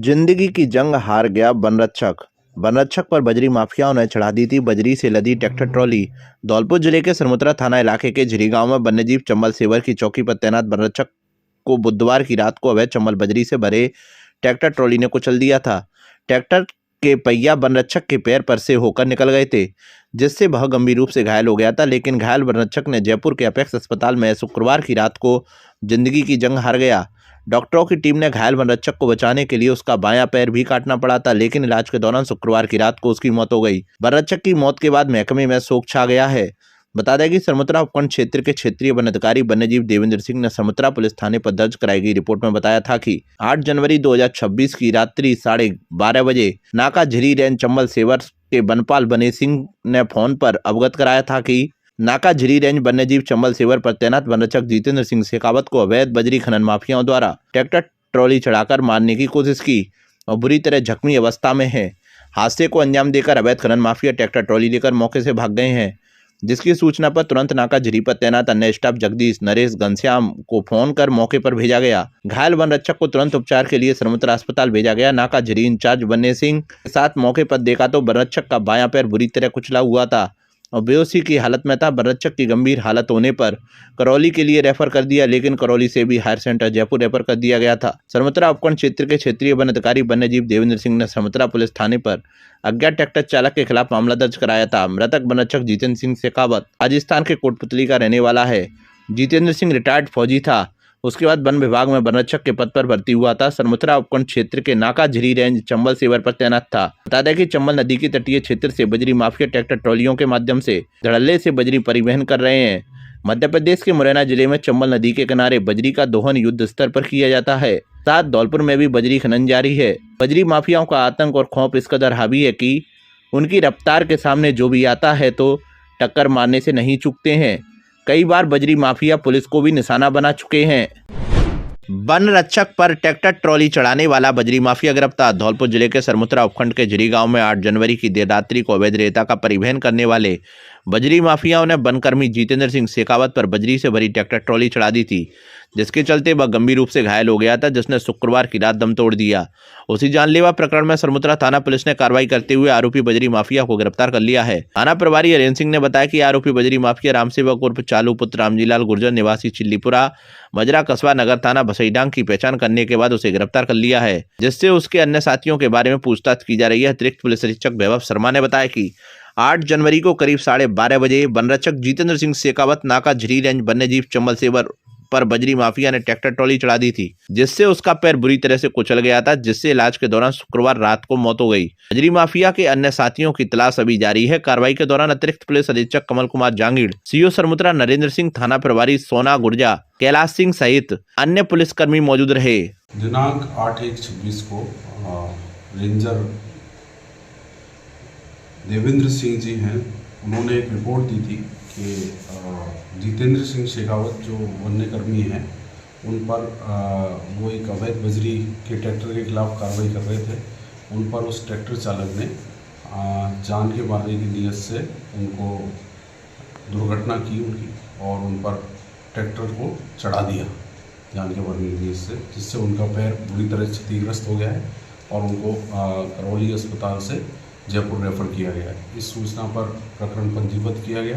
जिंदगी की जंग हार गया वनरक्षक। वनरक्षक पर बजरी माफियाओं ने चढ़ा दी थी बजरी से लदी ट्रैक्टर ट्रॉली। धौलपुर जिले के सरमुत्रा थाना इलाके के झिरी गांव में वन्यजीव चंबल सेवर की चौकी पर तैनात वनरक्षक को बुधवार की रात को अवैध चंबल बजरी से भरे ट्रैक्टर ट्रॉली ने कुचल दिया था। ट्रैक्टर के पहिया वनरक्षक के पैर पर से होकर निकल गए थे, जिससे वह गंभीर रूप से घायल हो गया था। लेकिन घायल वनरक्षक ने जयपुर के अपेक्स अस्पताल में शुक्रवार की रात को जिंदगी की जंग हार गया। डॉक्टरों की टीम ने घायल वनरक्षक को बचाने के लिए उसका बायां पैर भी काटना पड़ा था, लेकिन इलाज के दौरान शुक्रवार की रात को उसकी मौत हो गई। वनरक्षक की मौत के बाद महकमे में शोक छा गया है। बता दें कि सरमुत्रा उपखंड क्षेत्र के क्षेत्रीय वन अधिकारी वन्यजीव देवेंद्र सिंह ने सरमुत्रा पुलिस थाने पर दर्ज कराई गई रिपोर्ट में बताया था कि 8 जनवरी 2026 की रात्रि 12:30 बजे नाका झिरी रेंज चंबल सेवर के वनपाल बने सिंह ने फोन पर अवगत कराया था कि नाका झिरी रेंज वन्यजीव चंबल सेवर पर तैनात वनरक्षक जितेंद्र सिंह शेखावत को अवैध बजरी खनन माफियाओं द्वारा ट्रैक्टर ट्रॉली चढ़ाकर मारने की कोशिश की और बुरी तरह जख्मी अवस्था में है। हादसे को अंजाम देकर अवैध खनन माफिया ट्रैक्टर ट्रॉली लेकर मौके से भाग गए हैं, जिसकी सूचना पर तुरंत नाका झिरी पर तैनात अन्य स्टाफ जगदीश, नरेश, घनश्याम को फोन कर मौके पर भेजा गया। घायल वनरक्षक को तुरंत उपचार के लिए सरमुत्रा अस्पताल भेजा गया। नाका झिरी इंचार्ज वन्य सिंह के साथ मौके पर देखा तो वनरक्षक का बायां पैर बुरी तरह कुचला हुआ था और बेहोशी की हालत में था। वनरक्षक की गंभीर हालत होने पर करौली के लिए रेफर कर दिया, लेकिन करौली से भी हायर सेंटर जयपुर रेफर कर दिया गया था। सरमुत्रा उपखंड क्षेत्र के क्षेत्रीय वन अधिकारी वन्यजीव देवेंद्र सिंह ने सरमुत्रा पुलिस थाने पर अज्ञात ट्रैक्टर चालक के खिलाफ मामला दर्ज कराया था। मृतक वनरक्षक जितेंद्र सिंह शेखावत राजस्थान के कोटपुतली का रहने वाला है। जितेंद्र सिंह रिटायर्ड फौजी था। उसके बाद वन विभाग में वनरक्षक के पद पर भर्ती हुआ था। सरमुत्रा उपखंड क्षेत्र के नाका झिरी रेंज चंबल सेवर पर तैनात था। बता दें कि चंबल नदी के तटीय क्षेत्र से बजरी माफिया ट्रैक्टर ट्रॉलियों के माध्यम से धड़ल्ले से बजरी परिवहन कर रहे हैं। मध्य प्रदेश के मुरैना जिले में चंबल नदी के किनारे बजरी का दोहन युद्ध स्तर पर किया जाता है। साथ धौलपुर में भी बजरी खनन जारी है। बजरी माफियाओं का आतंक और खौफ इस कदर हावी है कि उनकी रफ्तार के सामने जो भी आता है तो टक्कर मारने से नहीं चूकते हैं। कई बार बजरी माफिया पुलिस को भी निशाना बना चुके हैं। वन रक्षक पर ट्रैक्टर ट्रॉली चढ़ाने वाला बजरी माफिया गिरफ्तार। धौलपुर जिले के सरमुत्रा उपखंड के झिरी गांव में 8 जनवरी की देर रात्रि को अवैध रेता का परिवहन करने वाले बजरी माफियाओं ने वनकर्मी जितेंद्र सिंह शेखावत पर बजरी से भरी ट्रैक्टर ट्रॉली चढ़ा दी थी, जिसके चलते वह गंभीर रूप से घायल हो गया था, जिसने शुक्रवार की रात दम तोड़ दिया। उसी जानलेवा प्रकरण में सरमुत्रा थाना पुलिस ने कार्रवाई करते हुए आरोपी बजरी माफिया को गिरफ्तार कर लिया है। थाना प्रभारी हरेंद्र सिंह ने बताया कि आरोपी बजरी माफिया रामसेवक उर्फ चालू पुत्र रामजीलाल गुर्जर निवासी चिल्लीपुरा मजरा कस्बा नगर थाना भसईडांग की पहचान करने के बाद उसे गिरफ्तार कर लिया है, जिससे उसके अन्य साथियों के बारे में पूछताछ की जा रही है। अतिरिक्त पुलिस अधीक्षक वैभव शर्मा ने बताया कि 8 जनवरी को करीब 12:30 बजे वनरक्षक जितेंद्र सिंह शेखावत नाका झिरी रेंज वन्यजीव चंबल सेवर पर बजरी माफिया ने ट्रैक्टर ट्रॉली चढ़ा दी थी, जिससे उसका पैर बुरी तरह से कुचल गया था, जिससे इलाज के दौरान शुक्रवार रात को मौत हो गई। बजरी माफिया के अन्य साथियों की तलाश अभी जारी है। कार्रवाई के दौरान अतिरिक्त पुलिस अधीक्षक कमल कुमार जांगीड़, सीओ सरमुत्रा नरेंद्र सिंह, थाना प्रभारी सोना गुर्जा, कैलाश सिंह सहित अन्य पुलिसकर्मी मौजूद रहे। दिनांक 8/1/26 को रेंजर देवेंद्र सिंह जी हैं, उन्होंने एक रिपोर्ट दी थी कि जितेंद्र सिंह शेखावत जो वन्यकर्मी हैं उन पर वो एक अवैध बजरी के ट्रैक्टर के खिलाफ कार्रवाई कर रहे थे। उन पर उस ट्रैक्टर चालक ने जान के मारने की नीयत से उनको दुर्घटना की उनकी और उन पर ट्रैक्टर को चढ़ा दिया जान के मारने की नीयत से, जिससे उनका पैर बुरी तरह क्षतिग्रस्त हो गया है और उनको करौली अस्पताल से जयपुर रेफर किया गया है। इस सूचना पर प्रकरण पंजीबद्ध किया गया।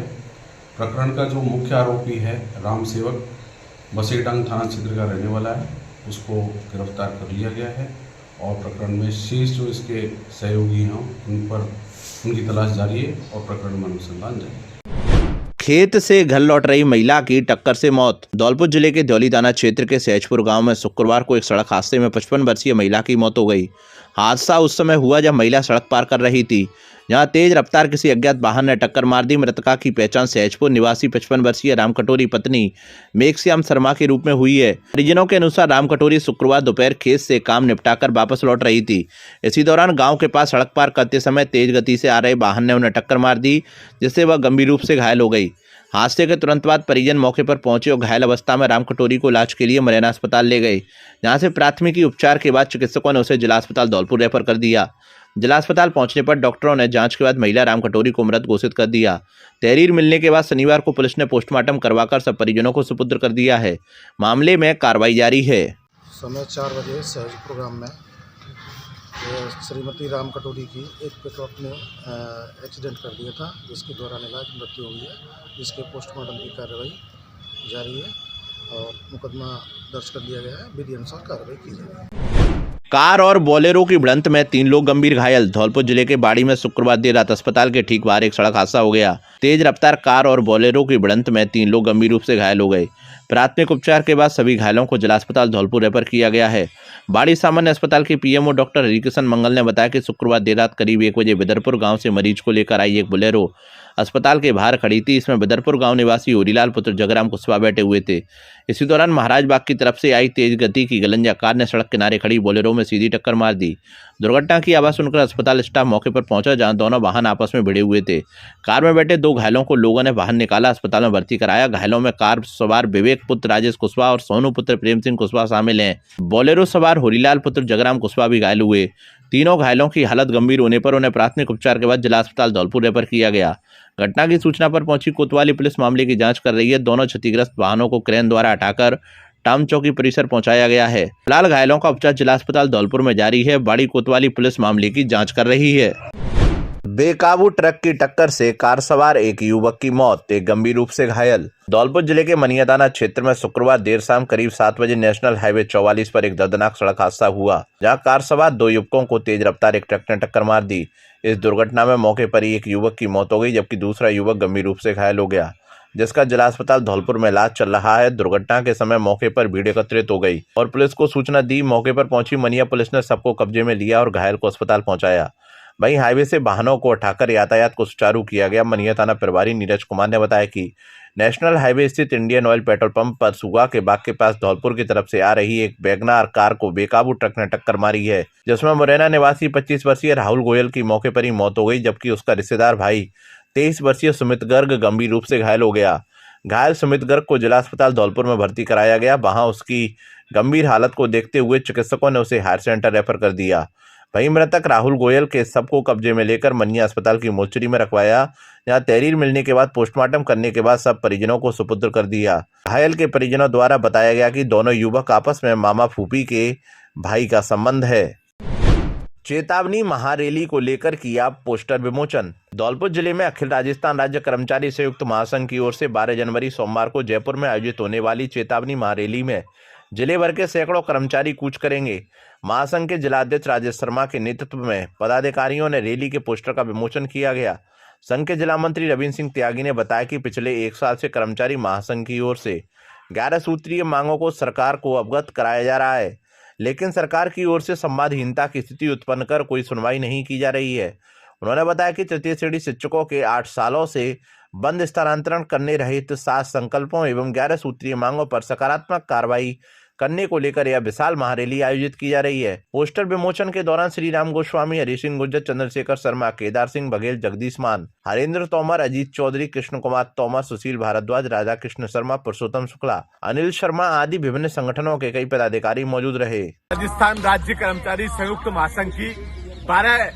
प्रकरण का जो मुख्य आरोपी है रामसेवक भसईडांग थाना क्षेत्र का रहने वाला है, उसको गिरफ्तार कर लिया गया है और प्रकरण में शेष जो इसके सहयोगी हैं उन पर उनकी तलाश जारी है और प्रकरण में अनुसंधान जारी है। खेत से घर लौट रही महिला की टक्कर से मौत। धौलपुर जिले के धौली थाना क्षेत्र के सहजपुर गांव में शुक्रवार को एक सड़क हादसे में 55 वर्षीय महिला की मौत हो गई। हादसा उस समय हुआ जब महिला सड़क पार कर रही थी, जहां तेज रफ्तार किसी अज्ञात वाहन ने टक्कर मार दी। मृतका की पहचान सहजपुर निवासी 55 वर्षीय राम कटोरी पत्नी मेघश्याम शर्मा के रूप में हुई है। परिजनों के अनुसार राम कटोरी शुक्रवार दोपहर खेत से काम निपटाकर वापस लौट रही थी। इसी दौरान गांव के पास सड़क पार करते समय तेज गति से आ रहे वाहन ने उन्हें टक्कर मार दी, जिससे वह गंभीर रूप से घायल हो गई। हादसे के तुरंत बाद परिजन मौके पर पहुंचे और घायल अवस्था में राम कटोरी को इलाज के लिए मुरैना अस्पताल ले गए, जहां से प्राथमिकी उपचार के बाद चिकित्सकों ने उसे जिला अस्पताल धौलपुर रेफर कर दिया। जिला अस्पताल पहुंचने पर डॉक्टरों ने जांच के बाद महिला राम कटोरी को मृत घोषित कर दिया। तहरीर मिलने के बाद शनिवार को पुलिस ने पोस्टमार्टम करवाकर सब परिजनों को सुपुर्द कर दिया है। मामले में कार्रवाई जारी है। समय 4 बजे सहजपुर ग्राम में श्रीमती राम कटोरी की एक पिकअप ने एक्सीडेंट कर दिया था, जिसके दौरान इलाज मृत्यु हुई है, जिसके पोस्टमार्टम की कार्रवाई जारी है और मुकदमा दर्ज कर लिया गया है। विधि अनुसार कार्रवाई की जाएगी। कार और बोलेरो की भिड़ंत में 3 लोग गंभीर घायल। धौलपुर जिले के बाड़ी में शुक्रवार देर रात अस्पताल के ठीक बाहर एक सड़क हादसा हो गया। तेज रफ्तार कार और बोलेरो की भिड़ंत में 3 लोग गंभीर रूप से घायल हो गए। प्राथमिक उपचार के बाद सभी घायलों को जिला अस्पताल धौलपुर रेफर किया गया है। बाड़ी सामान्य अस्पताल के पीएमओ डॉक्टर हरिकिशन मंगल ने बताया कि शुक्रवार देर रात करीब 1 बजे बिदरपुर गांव से मरीज को लेकर आई एक बोलेरो अस्पताल के बाहर खड़ी थी। इसमें बिदरपुर गांव निवासी होरीलाल पुत्र जगराम कुशवाहा बैठे हुए थे। इसी दौरान महाराज बाग की तरफ से आई तेज गति की गलंजा कार ने सड़क किनारे खड़ी बोलेरो में सीधी टक्कर मार दी। दुर्घटना की आवाज सुनकर अस्पताल स्टाफ मौके पर पहुंचा, जहां दोनों वाहन आपस में भिड़े हुए थे। कार में बैठे 2 घायलों को लोगों ने बाहर निकाला, अस्पताल में भर्ती कराया। घायलों में कार सवार विवेक पुत्र राजेश कुशवाहा और सोनू पुत्र प्रेम सिंह कुशवाहा शामिल हैं। बोलेरो सवार होरीलाल पुत्र जगराम कुशवाहा भी घायल हुए। तीनों घायलों की हालत गंभीर होने पर उन्हें प्राथमिक उपचार के बाद जिला अस्पताल धौलपुर रेफर किया गया। घटना की सूचना पर पहुंची कोतवाली पुलिस मामले की जांच कर रही है। दोनों क्षतिग्रस्त वाहनों को क्रेन द्वारा हटाकर टाउन चौकी परिसर पहुंचाया गया है। फिलहाल घायलों का उपचार जिला अस्पताल धौलपुर में जारी है। बाड़ी कोतवाली पुलिस मामले की जांच कर रही है। बेकाबू ट्रक की टक्कर से कार सवार एक युवक की मौत, एक गंभीर रूप से घायल। धौलपुर जिले के मनिया थाना क्षेत्र में शुक्रवार देर शाम करीब 7 बजे नेशनल हाईवे 44 पर एक दर्दनाक सड़क हादसा हुआ, जहां कार सवार 2 युवकों को तेज रफ्तार एक ट्रक ने टक्कर मार दी। इस दुर्घटना में मौके पर ही एक युवक की मौत हो गई, जबकि दूसरा युवक गंभीर रूप से घायल हो गया, जिसका जिला अस्पताल धौलपुर में इलाज चल रहा है। दुर्घटना के समय मौके पर भीड़ एकत्रित हो गई और पुलिस को सूचना दी। मौके पर पहुंची मनिया पुलिस ने सबको कब्जे में लिया और घायल को अस्पताल पहुंचाया। वहीं हाईवे से वाहनों को हटाकर यातायात को सुचारू किया गया। मनिया थाना प्रभारी नीरज कुमार ने बताया कि नेशनल हाईवे स्थित इंडियन ऑयल पेट्रोल पंप पर सुगा के बाग के पास धौलपुर की तरफ से आ रही एक वैगनार कार को बेकाबू ट्रक ने टक्कर मारी है, जिसमें मुरैना निवासी 25 वर्षीय राहुल गोयल की मौके पर ही मौत हो गई, जबकि उसका रिश्तेदार भाई 23 वर्षीय सुमित गर्ग गंभीर रूप से घायल हो गया। घायल सुमित गर्ग को जिला अस्पताल धौलपुर में भर्ती कराया गया। वहां उसकी गंभीर हालत को देखते हुए चिकित्सकों ने उसे हायर सेंटर रेफर कर दिया। वहीं मृतक राहुल गोयल के शव को कब्जे में लेकर मनिया अस्पताल की मोर्चरी में रखवाया, जहां तहरीर मिलने के बाद पोस्टमार्टम करने के बाद सब परिजनों को सुपुर्द कर दिया। घायल के परिजनों द्वारा बताया गया कि दोनों युवक आपस में मामा फूफी के भाई का संबंध है। चेतावनी महारैली को लेकर किया पोस्टर विमोचन। धौलपुर जिले में अखिल राजस्थान राज्य कर्मचारी संयुक्त महासंघ की ओर से 12 जनवरी सोमवार को जयपुर में आयोजित होने वाली चेतावनी महारैली में जिले भर के सैकड़ों कर्मचारी कूच करेंगे। महासंघ के जिलाध्यक्ष राजेश शर्मा के नेतृत्व में पदाधिकारियों ने रैली के पोस्टर का विमोचन किया गया। संघ के जिला मंत्री रविंद्र सिंह त्यागी ने बताया कि पिछले 1 साल से कर्मचारी महासंघ की ओर से 11 सूत्रीय मांगों को सरकार को अवगत कराया जा रहा है, लेकिन सरकार की ओर से संवादहीनता की स्थिति उत्पन्न कर कोई सुनवाई नहीं की जा रही है। उन्होंने बताया कि तृतीय श्रेणी शिक्षकों के 8 सालों से बंद स्थानांतरण करने रहित 7 संकल्पों एवं 11 सूत्रीय मांगों पर सकारात्मक कार्रवाई करने को लेकर यह विशाल महारैली आयोजित की जा रही है। पोस्टर विमोचन के दौरान श्री राम गोस्वामी, हरि सिंह गुर्जर, चंद्रशेखर शर्मा, केदार सिंह बघेल, जगदीश मान, हरेंद्र तोमर, अजीत चौधरी, कृष्ण कुमार तोमर, सुशील भारद्वाज, राधा कृष्ण शर्मा, पुरुषोत्तम शुक्ला, अनिल शर्मा आदि विभिन्न संगठनों के कई पदाधिकारी मौजूद रहे। राजस्थान राज्य कर्मचारी संयुक्त महासंघ की 12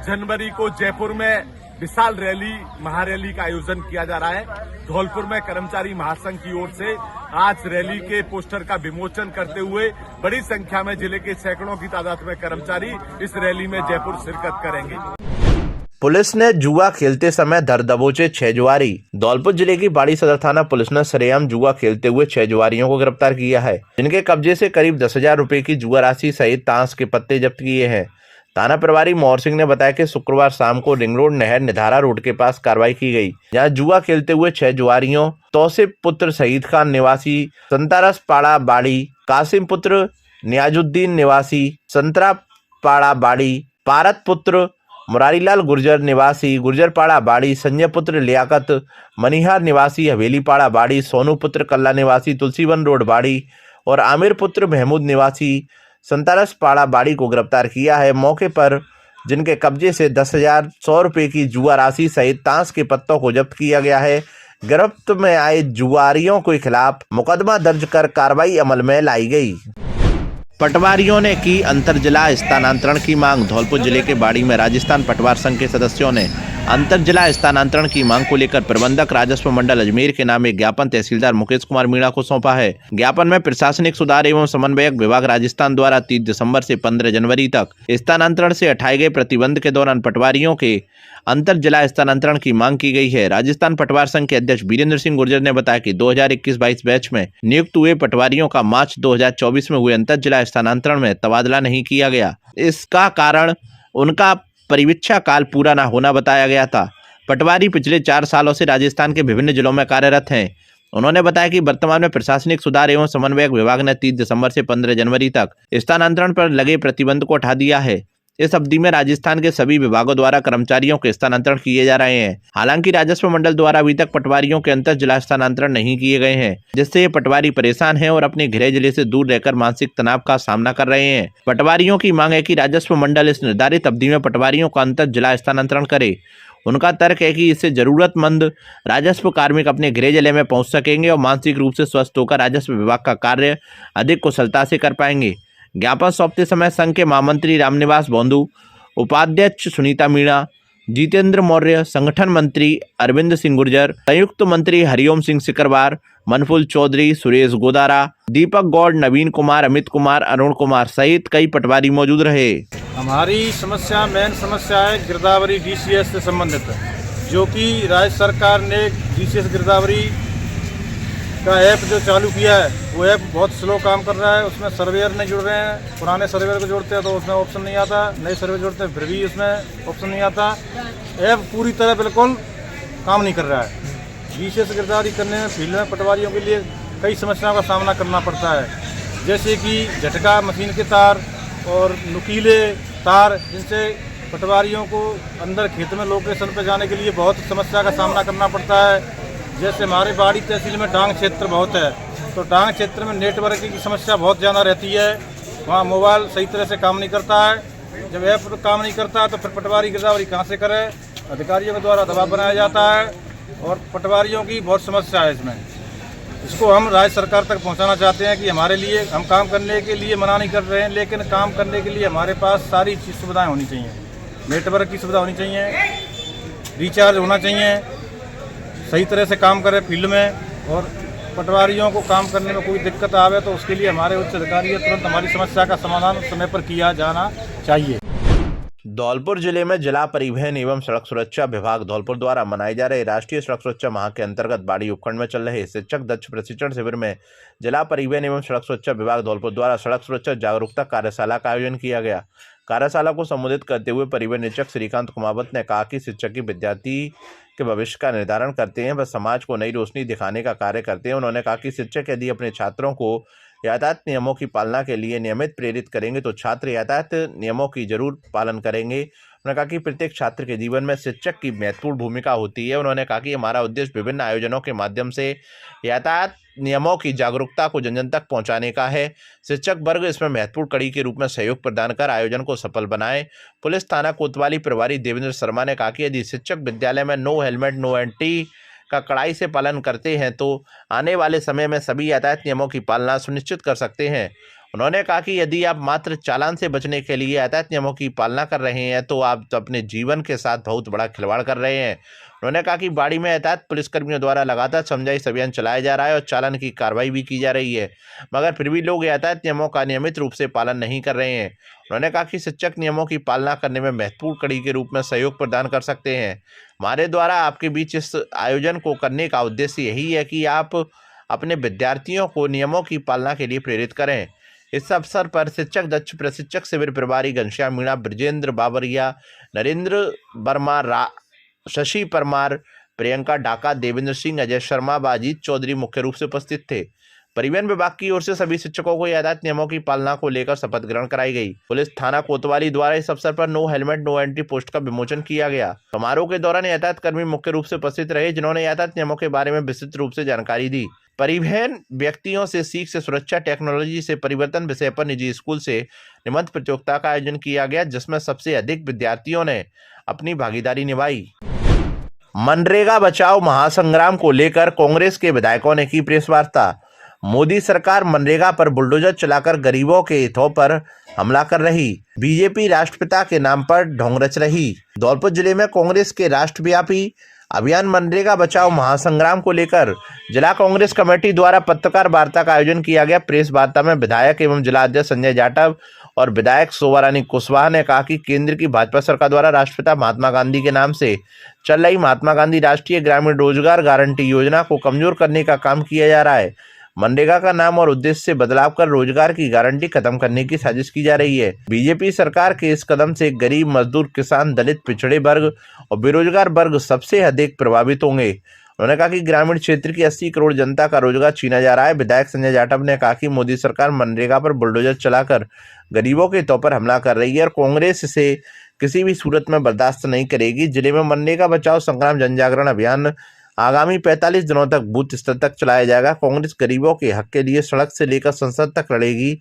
जनवरी को जयपुर में विशाल रैली महारैली का आयोजन किया जा रहा है। धौलपुर में कर्मचारी महासंघ की ओर से आज रैली के पोस्टर का विमोचन करते हुए बड़ी संख्या में जिले के सैकड़ों की तादाद में कर्मचारी इस रैली में जयपुर शिरकत करेंगे। पुलिस ने जुआ खेलते समय धर दबोचे 6 जुआरी। धौलपुर जिले की बाड़ी सदर थाना पुलिस ने सरेआम जुआ खेलते हुए 6 जुआरियों को गिरफ्तार किया है, जिनके कब्जे से करीब 10,000 रुपए की जुआ राशि सहित ताश के पत्ते जब्त किए हैं। थाना प्रभारी मोहर सिंह ने बताया कि शुक्रवार शाम को रिंग रोड नहर निधारा रोड के पास कार्रवाई की गई, जहां जुआ खेलते हुए 6 जुआरियों तौसिफ पुत्र शहीद खान निवासी संतारस पाड़ा बाड़ी, कासिम पुत्र नियाजुद्दीन निवासी संतरा पाड़ा बाड़ी, पारत पुत्र मुरारीलाल गुर्जर निवासी गुर्जरपाड़ा बाड़ी, संजय पुत्र लियाकत मनिहार निवासी हवेली पाड़ा बाड़ी, सोनू पुत्र कल्ला निवासी तुलसीवन रोड बाड़ी और आमिर पुत्र महमूद निवासी संतारस पाड़ा बाड़ी को गिरफ्तार किया है। मौके पर जिनके कब्जे से 10,100 रुपए की जुआ राशि सहित ताश के पत्तों को जब्त किया गया है। गिरफ्त में आए जुआरियों के खिलाफ मुकदमा दर्ज कर कार्रवाई अमल में लाई गई। पटवारियों ने की अंतर जिला स्थानांतरण की मांग। धौलपुर जिले के बाड़ी में राजस्थान पटवार संघ के सदस्यों ने अंतर जिला स्थानांतरण की मांग को लेकर प्रबंधक राजस्व मंडल अजमेर के नाम एक ज्ञापन तहसीलदार मुकेश कुमार मीणा को सौंपा है। ज्ञापन में प्रशासनिक सुधार एवं समन्वयक विभाग राजस्थान द्वारा 30 दिसंबर से 15 जनवरी तक स्थानांतरण से हटाए गए प्रतिबंध के दौरान पटवारियों के अंतर जिला स्थानांतरण की मांग की गई है। राजस्थान पटवार संघ के अध्यक्ष वीरेंद्र सिंह गुर्जर ने बताया कि 2021-22 बैच में नियुक्त हुए पटवारियों का मार्च 2024 में हुए अंतर जिला स्थानांतरण में तबादला नहीं किया गया। इसका कारण उनका परिवीक्षा काल पूरा न होना बताया गया था। पटवारी पिछले 4 सालों से राजस्थान के विभिन्न जिलों में कार्यरत हैं। उन्होंने बताया कि वर्तमान में प्रशासनिक सुधार एवं समन्वयक विभाग ने 30 दिसंबर से 15 जनवरी तक स्थानांतरण पर लगे प्रतिबंध को हटा दिया है। इस अवधि में राजस्थान के सभी विभागों द्वारा कर्मचारियों के स्थानांतरण किए जा रहे हैं। हालांकि राजस्व मंडल द्वारा अभी तक पटवारियों के अंतर जिला स्थानांतरण नहीं किए गए हैं, जिससे ये पटवारी परेशान हैं और अपने गृह जिले से दूर रहकर मानसिक तनाव का सामना कर रहे हैं। पटवारियों की मांग है कि राजस्व मंडल इस निर्धारित अवधि में पटवारियों का अंतर जिला स्थानांतरण करे। उनका तर्क है कि इससे जरूरतमंद राजस्व कार्मिक अपने गृह जिले में पहुंच सकेंगे और मानसिक रूप से स्वस्थ होकर राजस्व विभाग का कार्य अधिक कुशलता से कर पाएंगे। ज्ञापन सौंपते समय संघ के महामंत्री रामनिवास बोंदू, उपाध्यक्ष सुनीता मीणा, जितेंद्र मौर्य, संगठन मंत्री अरविंद सिंह गुर्जर, संयुक्त मंत्री हरिओम सिंह सिकरवार, मनफुल चौधरी, सुरेश गोदारा, दीपक गौड़, नवीन कुमार, अमित कुमार, अरुण कुमार सहित कई पटवारी मौजूद रहे। हमारी समस्या मेन समस्या है गिरदावरी DCS से संबंधित है, जो कि राज्य सरकार ने DCS गिरदावरी का ऐप जो चालू किया है, वो ऐप बहुत स्लो काम कर रहा है। उसमें सर्वेयर नहीं जुड़ रहे हैं। पुराने सर्वेयर को जोड़ते हैं तो उसमें ऑप्शन नहीं आता, नए सर्वे जोड़ते हैं फिर भी उसमें ऑप्शन नहीं आता। ऐप पूरी तरह बिल्कुल काम नहीं कर रहा है। DCS गिरदावरी करने में फील्ड में पटवारियों के लिए कई समस्याओं का सामना करना पड़ता है, जैसे कि झटका मशीन के तार और नुकीले तार, जिनसे पटवारियों को अंदर खेत में लोकेशन पर जाने के लिए बहुत समस्या का सामना करना पड़ता है। जैसे हमारे बाड़ी तहसील में डांग क्षेत्र बहुत है, तो डांग क्षेत्र में नेटवर्क की समस्या बहुत ज़्यादा रहती है। वहाँ मोबाइल सही तरह से काम नहीं करता है। जब ऐप काम नहीं करता है तो फिर पटवारी गिरदावरी कहाँ से करे? अधिकारियों के द्वारा दबाव बनाया जाता है और पटवारियों की बहुत समस्या है इसमें। इसको हम राज्य सरकार तक पहुँचाना चाहते हैं कि हमारे लिए, हम काम करने के लिए मना नहीं कर रहे हैं, लेकिन काम करने के लिए हमारे पास सारी चीज़ सुविधाएँ होनी चाहिए। नेटवर्क की सुविधा होनी चाहिए, रिचार्ज होना चाहिए, सही तरह से काम करे फील्ड में, और पटवारियों को काम करने में कोई दिक्कत आवे तो उसके लिए हमारे उच्च अधिकारी तुरंत हमारी समस्या का समाधान समय पर किया जाना चाहिए। धौलपुर जिले में जिला परिवहन एवं सड़क सुरक्षा विभाग धौलपुर द्वारा मनाए जा रहे राष्ट्रीय सड़क सुरक्षा माह के अंतर्गत बाड़ी उपखंड में चल रहे शिक्षक दक्ष प्रशिक्षण शिविर में जिला परिवहन एवं सड़क सुरक्षा विभाग धौलपुर द्वारा सड़क सुरक्षा जागरूकता कार्यशाला का आयोजन किया गया। कार्यशाला को संबोधित करते हुए परिवहन निरीक्षक श्रीकांत कुमावत ने कहा कि शिक्षक ही विद्यार्थी के भविष्य का निर्धारण करते हैं, वह समाज को नई रोशनी दिखाने का कार्य करते हैं। उन्होंने कहा कि शिक्षक यदि अपने छात्रों को यातायात नियमों की पालना के लिए नियमित प्रेरित करेंगे तो छात्र यातायात नियमों की जरूर पालन करेंगे। उन्होंने कहा कि प्रत्येक छात्र के जीवन में शिक्षक की महत्वपूर्ण भूमिका होती है। उन्होंने कहा कि हमारा उद्देश्य विभिन्न आयोजनों के माध्यम से यातायात नियमों की जागरूकता को जन जन तक पहुंचाने का है। शिक्षक वर्ग इसमें महत्वपूर्ण कड़ी के रूप में सहयोग प्रदान कर आयोजन को सफल बनाए। पुलिस थाना कोतवाली प्रभारी देवेंद्र शर्मा ने कहा कि यदि शिक्षक विद्यालय में नो हेलमेट नो एंट्री का कड़ाई से पालन करते हैं तो आने वाले समय में सभी यातायात नियमों की पालना सुनिश्चित कर सकते हैं। उन्होंने कहा कि यदि आप मात्र चालान से बचने के लिए यातायात नियमों की पालना कर रहे हैं तो आप अपने जीवन के साथ बहुत बड़ा खिलवाड़ कर रहे हैं। उन्होंने कहा कि बाड़ी में यातायात पुलिसकर्मियों द्वारा लगातार समझाइश अभियान चलाया जा रहा है और चालान की कार्रवाई भी की जा रही है, मगर फिर भी लोग यातायात नियमों का नियमित रूप से पालन नहीं कर रहे हैं। उन्होंने कहा कि शिक्षक नियमों की पालना करने में महत्वपूर्ण कड़ी के रूप में सहयोग प्रदान कर सकते हैं। हमारे द्वारा आपके बीच इस आयोजन को करने का उद्देश्य यही है कि आप अपने विद्यार्थियों को नियमों की पालना के लिए प्रेरित करें। इस अवसर पर शिक्षक दक्ष प्रशिक्षक शिविर प्रभारी घनश्याम मीणा, ब्रजेंद्र बाबरिया, नरेंद्र वर्मा, शशि परमार, प्रियंका डाका, देवेंद्र सिंह, अजय शर्मा व अजीत चौधरी मुख्य रूप से उपस्थित थे। परिवहन विभाग की ओर से सभी शिक्षकों को यातायात नियमों की पालना को लेकर शपथ ग्रहण कराई गई। पुलिस थाना कोतवाली द्वारा इस अवसर पर no helmet no entry post का विमोचन किया गया। समारोह के दौरान यातायात कर्मी मुख्य रूप से उपस्थित रहे, जिन्होंने यातायात नियमों के बारे में विस्तृत रूप से जानकारी दी। परिवहन व्यक्तियों से सीख से सुरक्षा, टेक्नोलॉजी से परिवर्तन विषय पर निजी स्कूल से निबंध प्रतियोगिता का आयोजन किया गया, जिसमें सबसे अधिक विद्यार्थियों ने अपनी भागीदारी निभाई। मनरेगा बचाओ महासंग्राम को लेकर कांग्रेस के विधायकों ने की प्रेस वार्ता। मोदी सरकार मनरेगा पर बुलडोजर चलाकर गरीबों के हितों पर हमला कर रही। बीजेपी राष्ट्रपिता के नाम पर ढोंग रच रही। धौलपुर जिले में कांग्रेस के राष्ट्रव्यापी अभियान मनरेगा बचाओ महासंग्राम को लेकर जिला कांग्रेस कमेटी द्वारा पत्रकार वार्ता का आयोजन किया गया। प्रेस वार्ता में विधायक एवं जिला अध्यक्ष संजय जाटव और विधायक शोभा रानी कुशवाहा ने कहा कि केंद्र की भाजपा सरकार द्वारा राष्ट्रपिता महात्मा गांधी के नाम से चल रही महात्मा गांधी राष्ट्रीय ग्रामीण रोजगार गारंटी योजना को कमजोर करने का काम किया जा रहा है। मनरेगा का नाम और उद्देश्य से बदलाव कर रोजगार की गारंटी खत्म करने की साजिश की जा रही है। बीजेपी सरकार के इस कदम से गरीब, मजदूर, किसान, दलित, पिछड़े वर्ग और बेरोजगार वर्ग सबसे अधिक प्रभावित होंगे। उन्होंने कहा कि ग्रामीण क्षेत्र की 80 करोड़ जनता का रोजगार छीना जा रहा है। विधायक संजय जाटव ने कहा कि मोदी सरकार मनरेगा पर बुलडोजर चलाकर गरीबों के हितों पर हमला कर रही है और कांग्रेस इसे किसी भी सूरत में बर्दाश्त नहीं करेगी। जिले में मनरेगा बचाओ संग्राम जन जागरण अभियान आगामी 45 दिनों तक बूथ स्तर तक चलाया जाएगा। कांग्रेस गरीबों के हक के लिए सड़क से लेकर संसद तक लड़ेगी।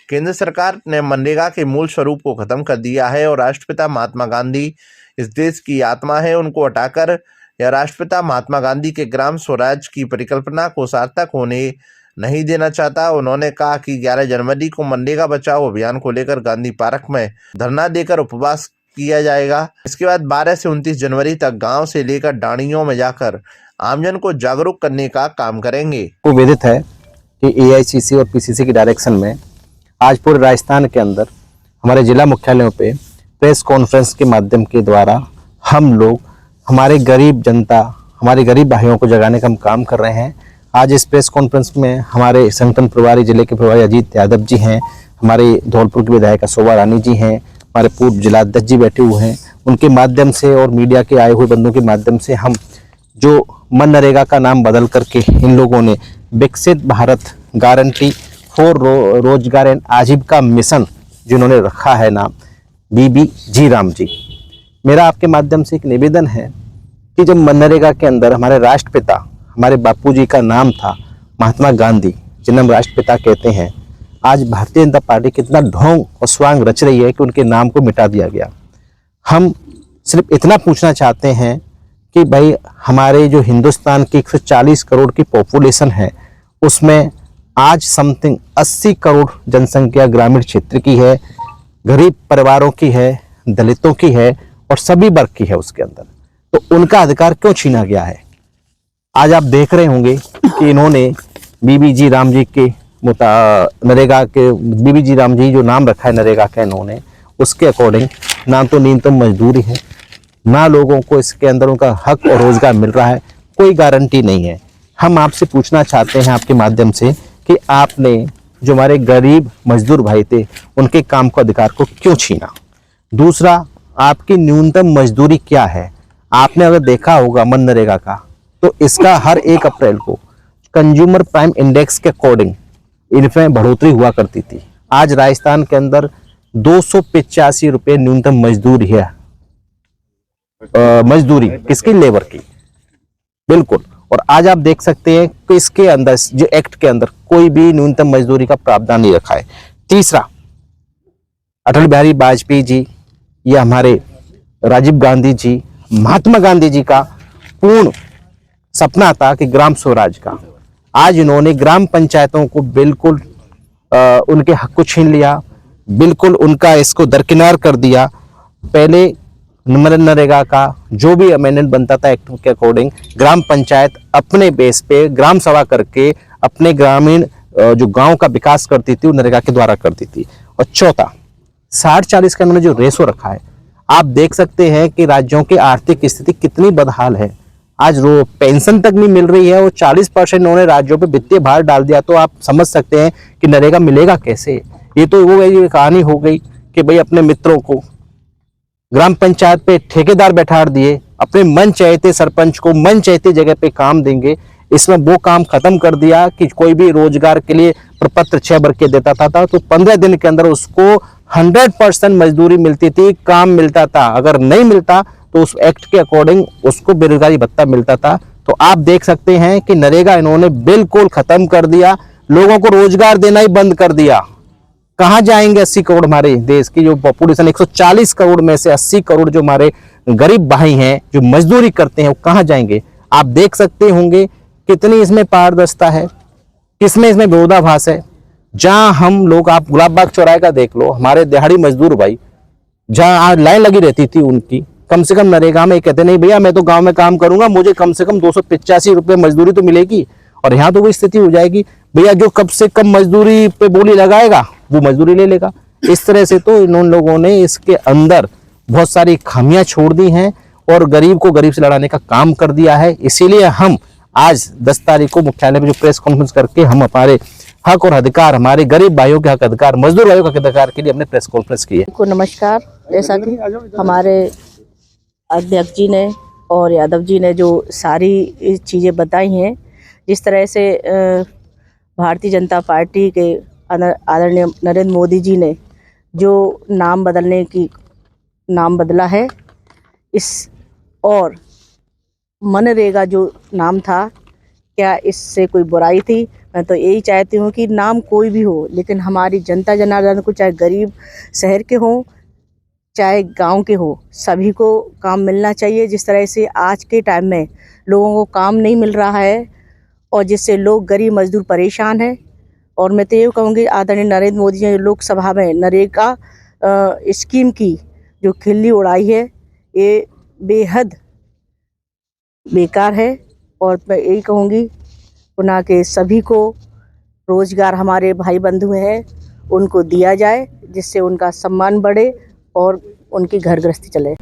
केंद्र सरकार ने मनरेगा के मूल स्वरूप को खत्म कर दिया है और राष्ट्रपिता महात्मा गांधी इस देश की आत्मा है, उनको हटाकर या राष्ट्रपिता महात्मा गांधी के ग्राम स्वराज की परिकल्पना को सार्थक होने नहीं देना चाहता। उन्होंने कहा कि 11 जनवरी को मनरेगा बचाओ अभियान को लेकर गांधी पार्क में धरना देकर उपवास किया जाएगा। इसके बाद 12 से 29 जनवरी तक गांव से लेकर डाणियों में जाकर आमजन को जागरूक करने का काम करेंगे। को विदित है कि एआईसीसी और पीसीसी की डायरेक्शन में आज पूरे राजस्थान के अंदर हमारे जिला मुख्यालयों पे प्रेस कॉन्फ्रेंस के माध्यम के द्वारा हम लोग हमारे गरीब जनता, हमारे गरीब भाइयों को जगाने का हम काम कर रहे हैं। आज इस प्रेस कॉन्फ्रेंस में हमारे संगठन प्रभारी जिले के प्रभारी अजीत यादव जी हैं, हमारे धौलपुर की विधायक शोभा रानी जी हैं, हमारे पूर्व जिला अध्यक्ष जी बैठे हुए हैं। उनके माध्यम से और मीडिया के आए हुए बंधुओं के माध्यम से हम जो मनरेगा का नाम बदल करके इन लोगों ने विकसित भारत गारंटी फॉर रोजगार एंड आजीविका मिशन जिन्होंने रखा है नाम, बीबीजी राम जी। मेरा आपके माध्यम से एक निवेदन है कि जब मनरेगा के अंदर हमारे राष्ट्रपिता, हमारे बापूजी का नाम था महात्मा गांधी, जिन्हें हम राष्ट्रपिता कहते हैं, आज भारतीय जनता पार्टी कितना ढोंग और स्वांग रच रही है कि उनके नाम को मिटा दिया गया। हम सिर्फ इतना पूछना चाहते हैं कि भाई हमारे जो हिंदुस्तान की 140 करोड़ की पॉपुलेशन है उसमें आज समथिंग 80 करोड़ जनसंख्या ग्रामीण क्षेत्र की है, गरीब परिवारों की है, दलितों की है और सभी वर्ग की है उसके अंदर। तो उनका अधिकार क्यों छीना गया है? आज आप देख रहे होंगे कि इन्होंने बीबीजी राम जी के नरेगा के बीबीजी राम जी जो नाम रखा है नरेगा का, इन्होंने उसके अकॉर्डिंग ना तो न्यूनतम मजदूरी है, ना लोगों को इसके अंदर उनका हक और रोजगार मिल रहा है, कोई गारंटी नहीं है। हम आपसे पूछना चाहते हैं आपके माध्यम से कि आपने जो हमारे गरीब मजदूर भाई थे उनके काम को अधिकार को क्यों छीना? दूसरा, आपकी न्यूनतम मजदूरी क्या है? आपने अगर देखा होगा मनरेगा का तो इसका हर 1 अप्रैल को कंज्यूमर प्राइम इंडेक्स के अकॉर्डिंग इनमें बढ़ोतरी हुआ करती थी। आज राजस्थान के अंदर 285 रुपये न्यूनतम मजदूरी है। मजदूरी किसकी? लेबर की, बिल्कुल। और आज आप देख सकते हैं कि इसके अंदर जो एक्ट के अंदर कोई भी न्यूनतम मजदूरी का प्रावधान नहीं रखा है। तीसरा, अटल बिहारी वाजपेयी जी या हमारे राजीव गांधी जी, महात्मा गांधी जी का पूर्ण सपना था कि ग्राम स्वराज का। आज इन्होंने ग्राम पंचायतों को बिल्कुल उनके हक को छीन लिया, बिल्कुल उनका इसको दरकिनार कर दिया। पहले मनरेगा का जो भी अमेंडमेंट बनता था एक्ट के अकॉर्डिंग, ग्राम पंचायत अपने बेस पे ग्राम सभा करके अपने ग्रामीण जो गांव का विकास करती थी वो नरेगा के द्वारा करती थी। और चौथा, 60-40 का उन्होंने जो रेशो रखा है, आप देख सकते हैं कि राज्यों की आर्थिक स्थिति कितनी बदहाल है। आज पेंशन तक नहीं मिल रही है और 40% उन्होंने राज्यों पे वित्तीय भार डाल दिया। तो आप समझ सकते हैं कि नरेगा मिलेगा कैसे। ये तो वो कहानी हो गई कि भाई अपने मित्रों को ग्राम पंचायत पे ठेकेदार बैठा दिए, अपने मन चाहते सरपंच को मन चाहते जगह पे काम देंगे। इसमें वो काम खत्म कर दिया कि कोई भी रोजगार के लिए प्रपत्र 6 भर के देता था तो 15 दिन के अंदर उसको 100% मजदूरी मिलती थी, काम मिलता था। अगर नहीं मिलता तो उस एक्ट के अकॉर्डिंग उसको बेरोजगारी भत्ता मिलता था। तो आप देख सकते हैं कि नरेगा इन्होंने बिल्कुल खत्म कर दिया, लोगों को रोजगार देना ही बंद कर दिया। कहाँ जाएंगे 80 करोड़ हमारे देश की जो पॉपुलेशन 140 करोड़ में से 80 करोड़ जो हमारे गरीब भाई हैं जो मजदूरी करते हैं वो कहाँ जाएंगे? आप देख सकते होंगे कितनी इसमें पारदर्शिता है। किसमें इसमें विरोधाभास है? जहां हम लोग, आप गुलाब बाग चौराहे का देख लो, हमारे दिहाड़ी मजदूर भाई जहां आज लाइन लगी रहती थी उनकी, कम से कम नरेगा में कहते नहीं भैया मैं तो गांव में काम करूंगा, मुझे कम से कम 285 रुपये मजदूरी तो मिलेगी। और यहाँ तो वो स्थिति हो जाएगी भैया जो कम से कम मजदूरी पे बोली लगाएगा वो मजदूरी ले लेगा। इस तरह से तो इन लोगों ने इसके अंदर बहुत सारी खामियां छोड़ दी हैं और गरीब को गरीब से लड़ाने का काम कर दिया है। इसीलिए हम आज 10 तारीख को मुख्यालय में जो प्रेस कॉन्फ्रेंस करके हम हमारे हक और अधिकार, हमारे गरीब भाइयों के हक अधिकार, मजदूर भाइयों के अधिकार के लिए हमने प्रेस कॉन्फ्रेंस की है। को नमस्कार। जैसा कि हमारे अध्यक्ष जी ने और यादव जी ने जो सारी चीज़ें बताई हैं, जिस तरह से भारतीय जनता पार्टी के आदरणीय नरेंद्र मोदी जी ने जो नाम बदला है इस, और मनरेगा जो नाम था, क्या इससे कोई बुराई थी? मैं तो यही चाहती हूँ कि नाम कोई भी हो, लेकिन हमारी जनता जनार्दन को, चाहे गरीब शहर के हों चाहे गांव के हो, सभी को काम मिलना चाहिए। जिस तरह से आज के टाइम में लोगों को काम नहीं मिल रहा है और जिससे लोग गरीब मजदूर परेशान हैं। और मैं तो ये कहूँगी आदरणीय नरेंद्र मोदी जी ने लोकसभा में नरेगा स्कीम की जो खिल्ली उड़ाई है, ये बेहद बेकार है। और मैं यही कहूँगी पुनः के सभी को रोज़गार, हमारे भाई बंधु हैं उनको दिया जाए, जिससे उनका सम्मान बढ़े और उनकी घर गृहस्थी चले।